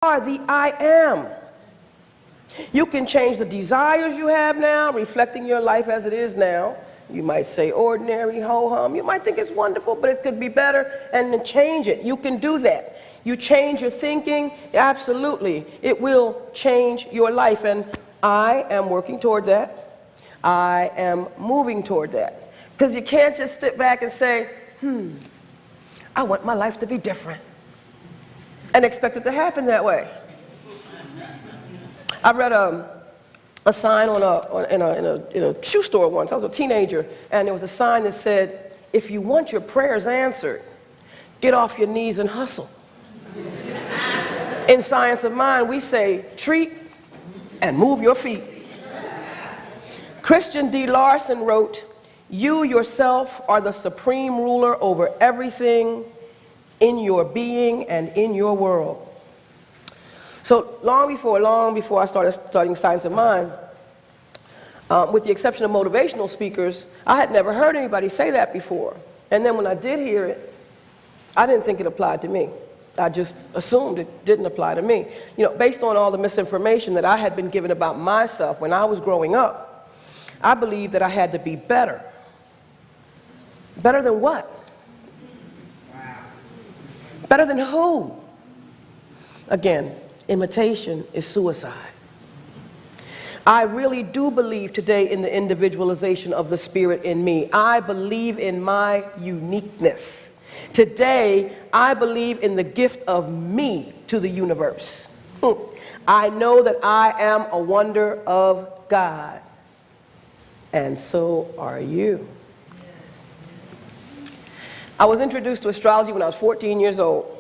are the I am. You can change the desires you have now, reflecting your life as it is now. You might say ordinary, ho-hum. You might think it's wonderful, but it could be better, and then change it. You can do that. You change your thinking, absolutely. It will change your life, and I am working toward that. I am moving toward that. Because you can't just sit back and say, I want my life to be different, and expect it to happen that way. I read a sign in a shoe store once. I was a teenager, and there was a sign that said, if you want your prayers answered, get off your knees and hustle. In Science of Mind, we say, treat and move your feet. Christian D. Larson wrote, you yourself are the supreme ruler over everything in your being and in your world. So long before I started studying Science of Mind, with the exception of motivational speakers, I had never heard anybody say that before. And then when I did hear it, I didn't think it applied to me. I just assumed it didn't apply to me. You know, based on all the misinformation that I had been given about myself when I was growing up, I believed that I had to be better. Better than what? Better than who? Again, imitation is suicide. I really do believe today in the individualization of the spirit in me. I believe in my uniqueness. Today, I believe in the gift of me to the universe. I know that I am a wonder of God. And so are you. I was introduced to astrology when I was 14 years old.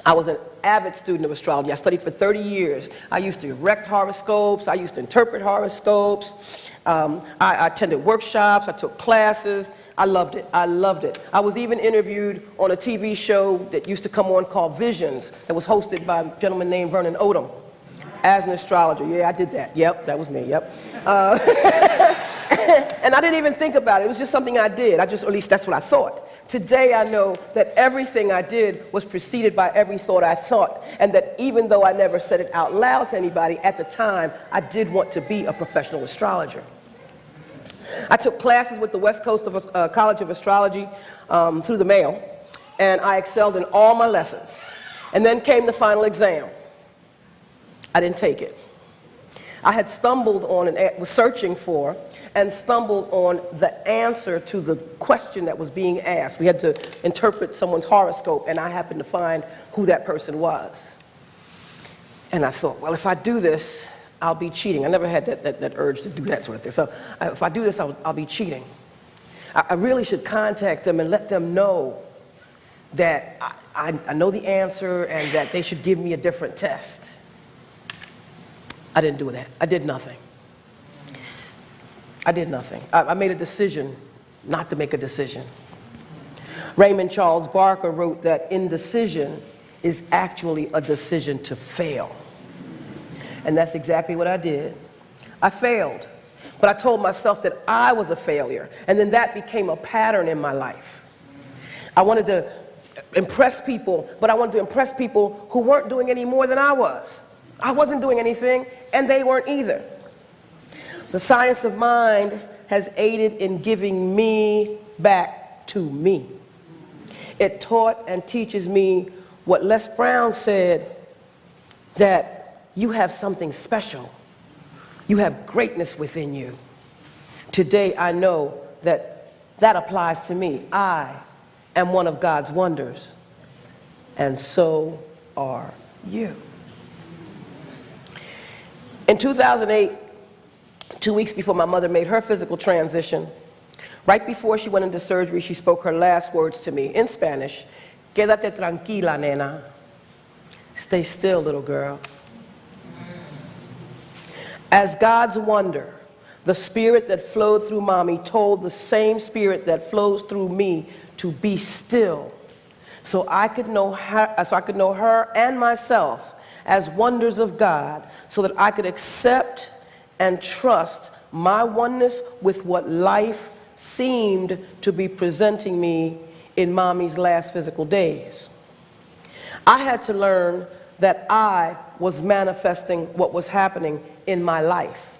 I was an avid student of astrology. I studied for 30 years. I used to erect horoscopes. I used to interpret horoscopes. I attended workshops. I took classes. I loved it. I loved it. I was even interviewed on a TV show that used to come on called Visions that was hosted by a gentleman named Vernon Odom as an astrologer. Yeah, I did that. Yep, that was me. Yep. And I didn't even think about it. It was just something I did. Or at least that's what I thought. Today I know that everything I did was preceded by every thought I thought, and that even though I never said it out loud to anybody, at the time I did want to be a professional astrologer. I took classes with the West Coast of College of Astrology through the mail, and I excelled in all my lessons. And then came the final exam. I didn't take it. I had stumbled on and was searching for and stumbled on the answer to the question that was being asked. We had to interpret someone's horoscope, and I happened to find who that person was. And I thought, well, if I do this, I'll be cheating. I never had that urge to do that sort of thing. So if I do this, I'll be cheating. I really should contact them and let them know that I know the answer and that they should give me a different test. I didn't do that. I did nothing. I did nothing. I made a decision not to make a decision. Raymond Charles Barker wrote that indecision is actually a decision to fail. And that's exactly what I did. I failed. But I told myself that I was a failure. And then that became a pattern in my life. I wanted to impress people, but I wanted to impress people who weren't doing any more than I was. I wasn't doing anything, and they weren't either. The Science of Mind has aided in giving me back to me. It taught and teaches me what Les Brown said, that you have something special. You have greatness within you. Today I know that that applies to me. I am one of God's wonders, and so are you. In 2008, 2 weeks before my mother made her physical transition, right before she went into surgery, she spoke her last words to me in Spanish. Quédate tranquila, nena. Stay still, little girl. As God's wonder, the spirit that flowed through Mommy told the same spirit that flows through me to be still, so I could know her and myself as wonders of God, so that I could accept and trust my oneness with what life seemed to be presenting me in Mommy's last physical days. I had to learn that I was manifesting what was happening in my life.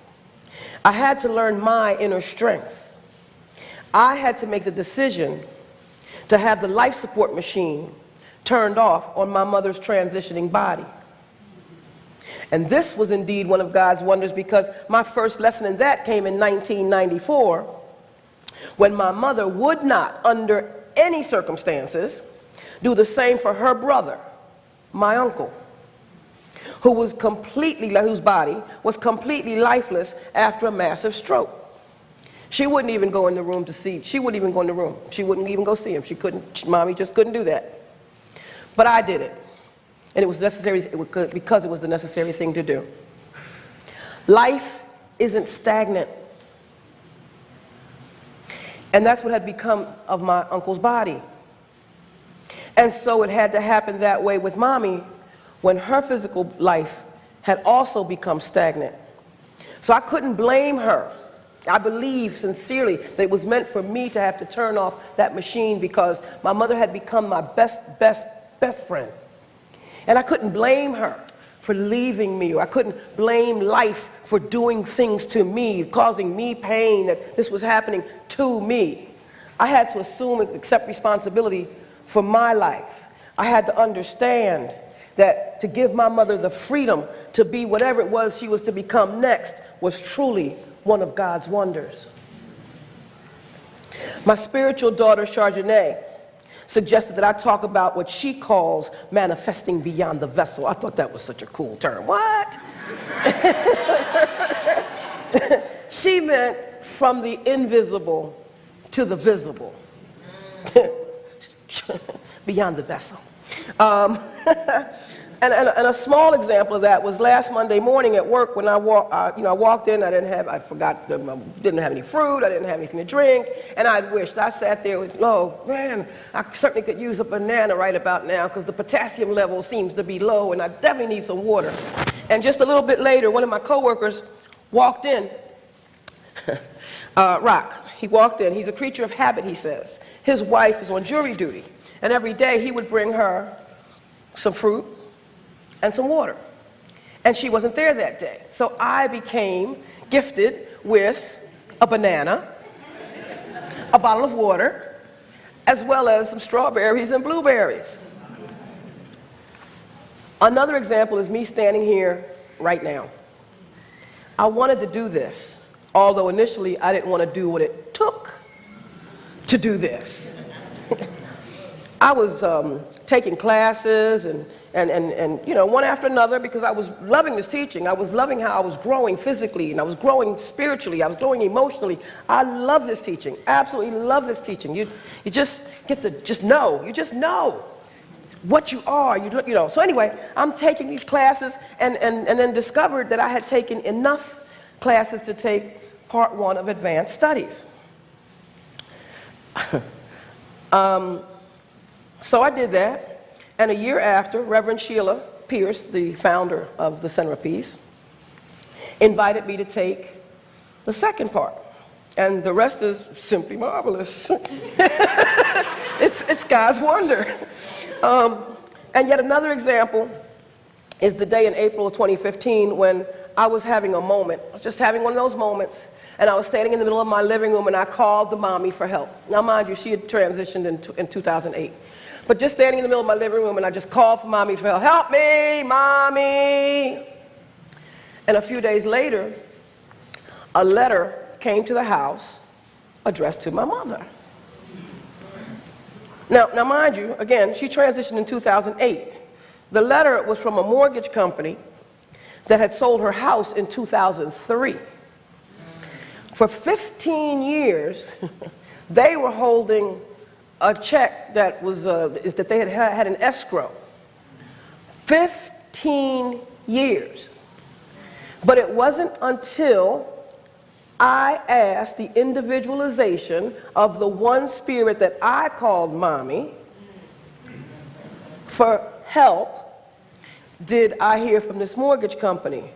I had to learn my inner strength. I had to make the decision to have the life support machine turned off on my mother's transitioning body. And this was indeed one of God's wonders, because my first lesson in that came in 1994, when my mother would not, under any circumstances, do the same for her brother, my uncle, whose body was completely lifeless after a massive stroke. She wouldn't even go in the room to see. She wouldn't even go in the room. She wouldn't even go see him. She couldn't. Mommy just couldn't do that. But I did it, and it was necessary because it was the necessary thing to do. Life isn't stagnant, and that's what had become of my uncle's body. And so it had to happen that way with Mommy when her physical life had also become stagnant. So I couldn't blame her. I believe sincerely that it was meant for me to have to turn off that machine, because my mother had become my best friend. And I couldn't blame her for leaving me, or I couldn't blame life for doing things to me, causing me pain, that this was happening to me. I had to assume and accept responsibility for my life. I had to understand that to give my mother the freedom to be whatever it was she was to become next was truly one of God's wonders. My spiritual daughter, Chardonnay, suggested that I talk about what she calls manifesting beyond the vessel. I thought that was such a cool term. What? She meant from the invisible to the visible. Beyond the vessel. And a small example of that was last Monday morning at work when I walked in. I didn't have any fruit. I didn't have anything to drink, and I wished. I sat there with, oh man, I certainly could use a banana right about now, because the potassium level seems to be low, and I definitely need some water. And just a little bit later, one of my coworkers walked in. Rock. He walked in. He's a creature of habit, he says. His wife is on jury duty, and every day he would bring her some fruit and some water. And she wasn't there that day. So I became gifted with a banana, a bottle of water, as well as some strawberries and blueberries. Another example is me standing here right now. I wanted to do this, although initially I didn't want to do what it took to do this. I was taking classes and one after another, because I was loving this teaching. I was loving how I was growing physically, and I was growing spiritually. I was growing emotionally. I love this teaching. Absolutely love this teaching. You just get to just know. You just know what you are. So anyway, I'm taking these classes, and then discovered that I had taken enough classes to take part 1 of advanced studies. So I did that, and a year after, Reverend Sheila Pierce, the founder of the Center of Peace, invited me to take the second part, and the rest is simply marvelous. It's God's wonder. And yet another example is the day in April of 2015 when I was having a moment, just having one of those moments, and I was standing in the middle of my living room, and I called the mommy for help. Now, mind you, she had transitioned in 2008. But just standing in the middle of my living room, and I just called for Mommy for help. Help me, Mommy! And a few days later, a letter came to the house addressed to my mother. Now mind you, again, she transitioned in 2008. The letter was from a mortgage company that had sold her house in 2003. For 15 years, they were holding a check that was that they had an escrow. 15 years. But it wasn't until I asked the individualization of the one spirit that I called Mommy for help did I hear from this mortgage company.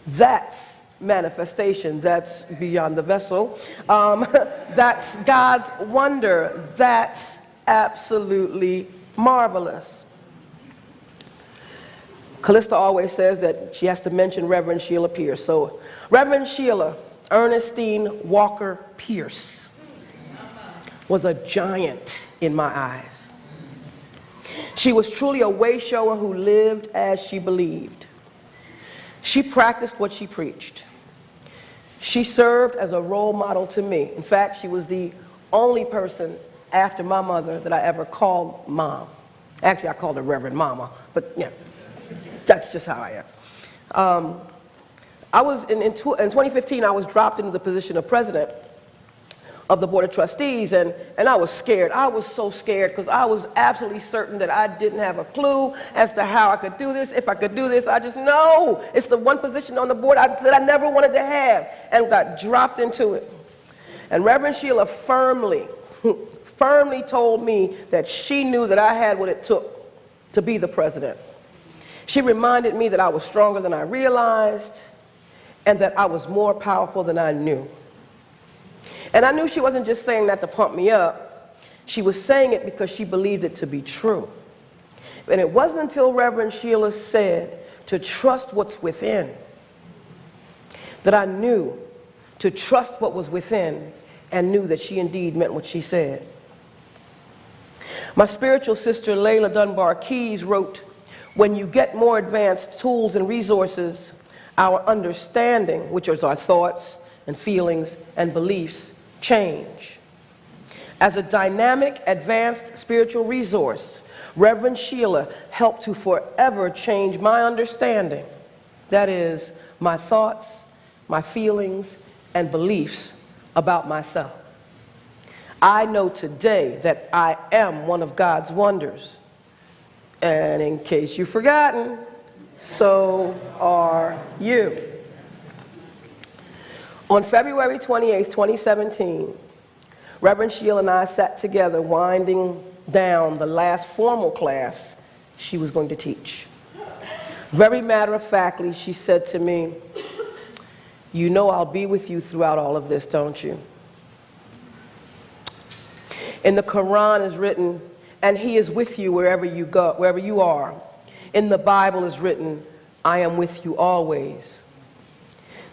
That's manifestation. That's beyond the vessel. That's God's wonder. That's absolutely marvelous. Callista always says that she has to mention Reverend Sheila Pierce. So Reverend Sheila Ernestine Walker Pierce was a giant in my eyes. She was truly a way shower who lived as she believed. She practiced what she preached. She served as a role model to me. In fact, she was the only person after my mother that I ever called mom. Actually, I called her Reverend Mama, but yeah, that's just how I am. In 2015, I was dropped into the position of president of the Board of Trustees, and I was scared. I was so scared because I was absolutely certain that I didn't have a clue as to how I could do this, if I could do this. I just know it's the one position on the board I said I never wanted to have, and got dropped into it. And Reverend Sheila firmly told me that she knew that I had what it took to be the president. She reminded me that I was stronger than I realized and that I was more powerful than I knew. And I knew she wasn't just saying that to pump me up. She was saying it because she believed it to be true. And it wasn't until Reverend Sheila said to trust what's within that I knew to trust what was within and knew that she indeed meant what she said. My spiritual sister, Layla Dunbar Keys, wrote, "When you get more advanced tools and resources, our understanding, which is our thoughts and feelings and beliefs, change." As a dynamic, advanced spiritual resource, Reverend Sheila helped to forever change my understanding. That is, my thoughts, my feelings, and beliefs about myself. I know today that I am one of God's wonders. And in case you've forgotten, so are you. On February 28, 2017, Reverend Sheila and I sat together winding down the last formal class she was going to teach. Very matter-of-factly, she said to me, "You know I'll be with you throughout all of this, don't you?" In the Quran is written, "And he is with you wherever you go, wherever you are." In the Bible is written, "I am with you always."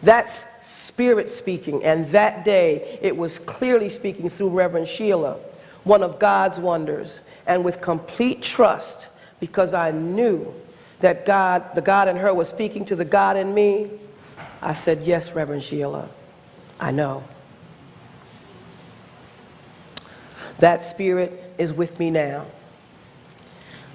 That's Spirit speaking, and that day it was clearly speaking through Reverend Sheila, one of God's wonders, and with complete trust, because I knew that God, the God in her, was speaking to the God in me. I said, "Yes, Reverend Sheila, I know." That Spirit is with me now.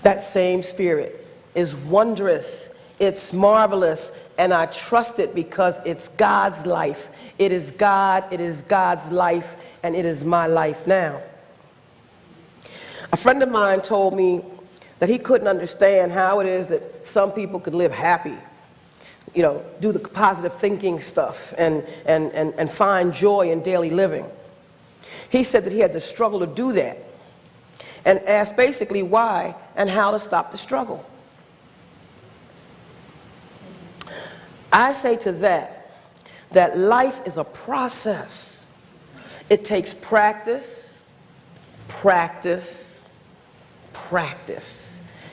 That same Spirit is wondrous, it's marvelous, and I trust it because it's God's life. It is God, it is God's life, and it is my life now. A friend of mine told me that he couldn't understand how it is that some people could live happy, you know, do the positive thinking stuff and find joy in daily living. He said that he had to struggle to do that, and asked basically why and how to stop the struggle. I say to that life is a process. It takes practice, practice, practice.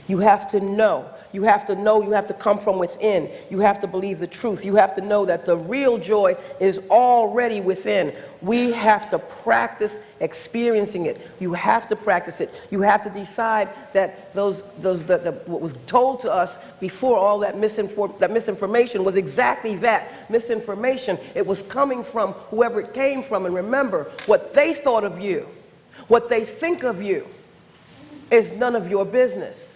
You have to know. You have to come from within. You have to believe the truth. You have to know that the real joy is already within. We have to practice experiencing it. You have to practice it. You have to decide that what was told to us before all that misinformation was exactly that, misinformation. It was coming from whoever it came from. And remember, what they thought of you, what they think of you, is none of your business.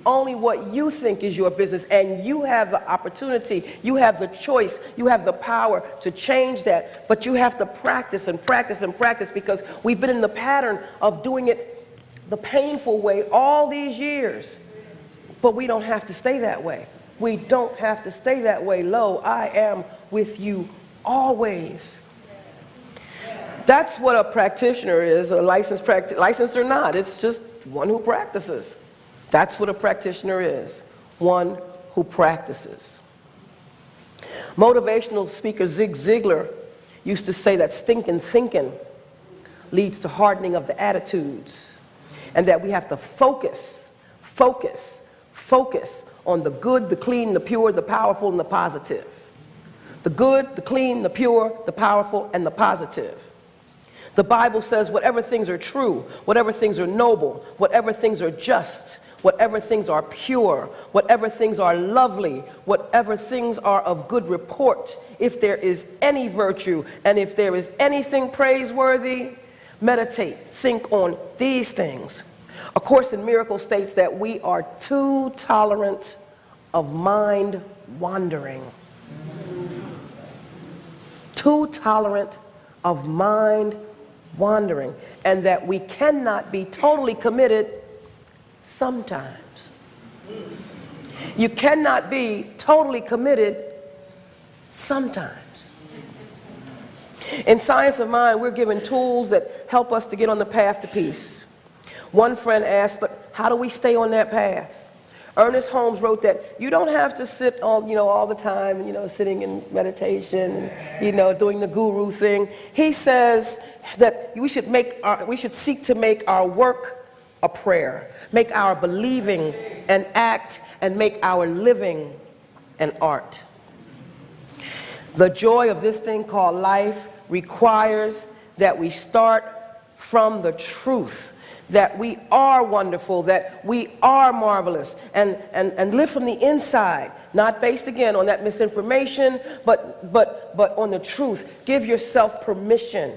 Only what you think is your business, and you have the opportunity, you have the choice, you have the power to change that. But you have to practice and practice and practice, because we've been in the pattern of doing it the painful way all these years. But we don't have to stay that way. We don't have to stay that way. Lo, I am with you always. That's what a practitioner is, a licensed or not. It's just one who practices. That's what a practitioner is, one who practices. Motivational speaker Zig Ziglar used to say that stinking thinking leads to hardening of the attitudes, and that we have to focus, focus, Focus on the good, the clean, the pure, the powerful, and the positive. The good, the clean, the pure, the powerful, and the positive. The Bible says whatever things are true, whatever things are noble, whatever things are just, whatever things are pure, whatever things are lovely, whatever things are of good report, if there is any virtue and if there is anything praiseworthy, meditate, think on these things. A Course in Miracles states that we are too tolerant of mind wandering. Too tolerant of mind wandering, and that we cannot be totally committed sometimes. You cannot be totally committed sometimes. In Science of Mind, we're given tools that help us to get on the path to peace. One friend asked, but how do we stay on that path? Ernest Holmes wrote that you don't have to sit all the time, sitting in meditation, doing the guru thing. He says that we should seek to make our work a prayer, make our believing an act, and make our living an art. The joy of this thing called life requires that we start from the truth, that we are wonderful, that we are marvelous, and live from the inside, not based again on that misinformation, but on the truth. Give yourself permission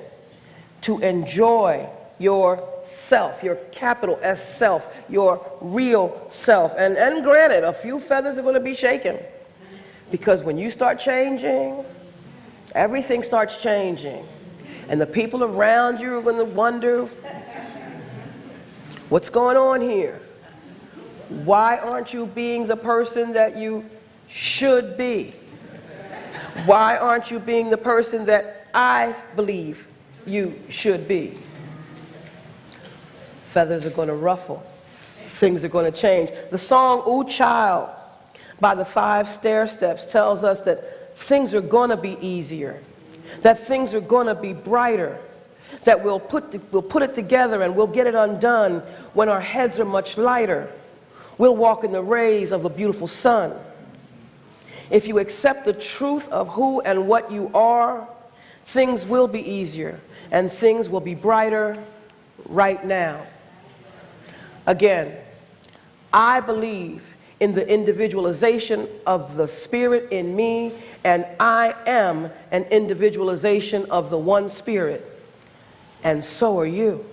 to enjoy yourself, your capital S self, your real self. And granted, a few feathers are going to be shaken, because when you start changing, everything starts changing, and the people around you are going to wonder, what's going on here? Why aren't you being the person that you should be? Why aren't you being the person that I believe you should be? Feathers are going to ruffle. Things are going to change. The song, Ooh Child, by the 5 Stair Steps tells us that things are going to be easier, that things are going to be brighter, that we'll put it together and we'll get it undone when our heads are much lighter. We'll walk in the rays of the beautiful sun. If you accept the truth of who and what you are, things will be easier and things will be brighter right now. Again, I believe in the individualization of the Spirit in me, and I am an individualization of the one Spirit. And so are you.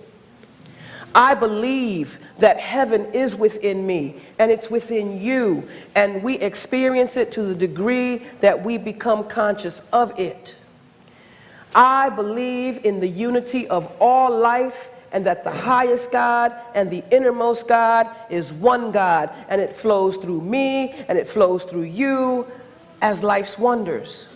I believe that heaven is within me and it's within you, and we experience it to the degree that we become conscious of it. I believe in the unity of all life, and that the highest God and the innermost God is one God, and it flows through me and it flows through you as life's wonders.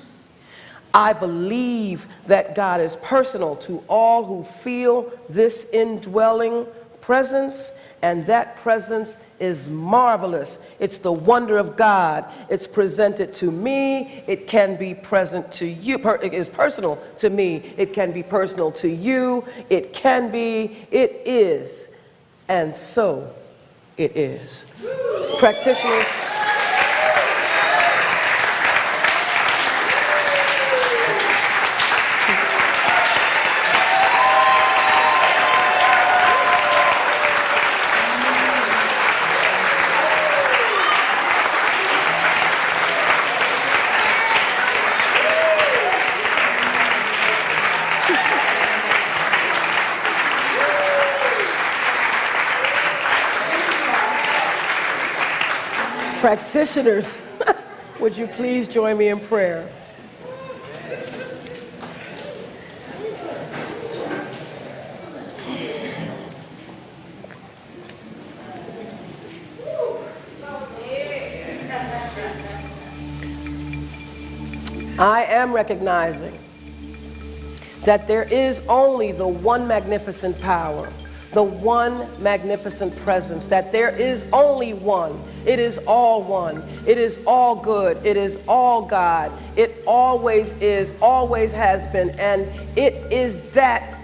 I believe that God is personal to all who feel this indwelling presence, and that presence is marvelous. It's the wonder of God. It's presented to me. It can be present to you. It is personal to me. It can be personal to you. It can be. It is. And so it is. Practitioners. Practitioners, would you please join me in prayer? I am recognizing that there is only the one magnificent power, the one magnificent presence, that there is only one. It is all one. It is all good. It is all God. It always is, always has been, and it is that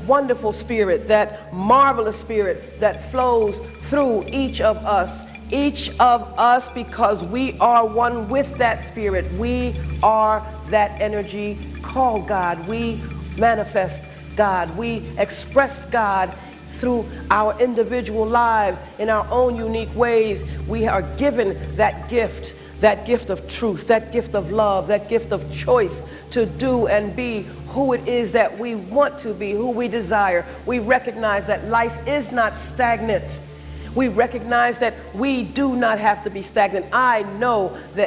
wonderful spirit, that marvelous spirit that flows through each of us Each of us, because we are one with that spirit, we are that energy called God. We manifest God. We express God through our individual lives in our own unique ways. We are given that gift of truth, that gift of love, that gift of choice to do and be who it is that we want to be, who we desire. We recognize that life is not stagnant. We recognize that we do not have to be stagnant. I know that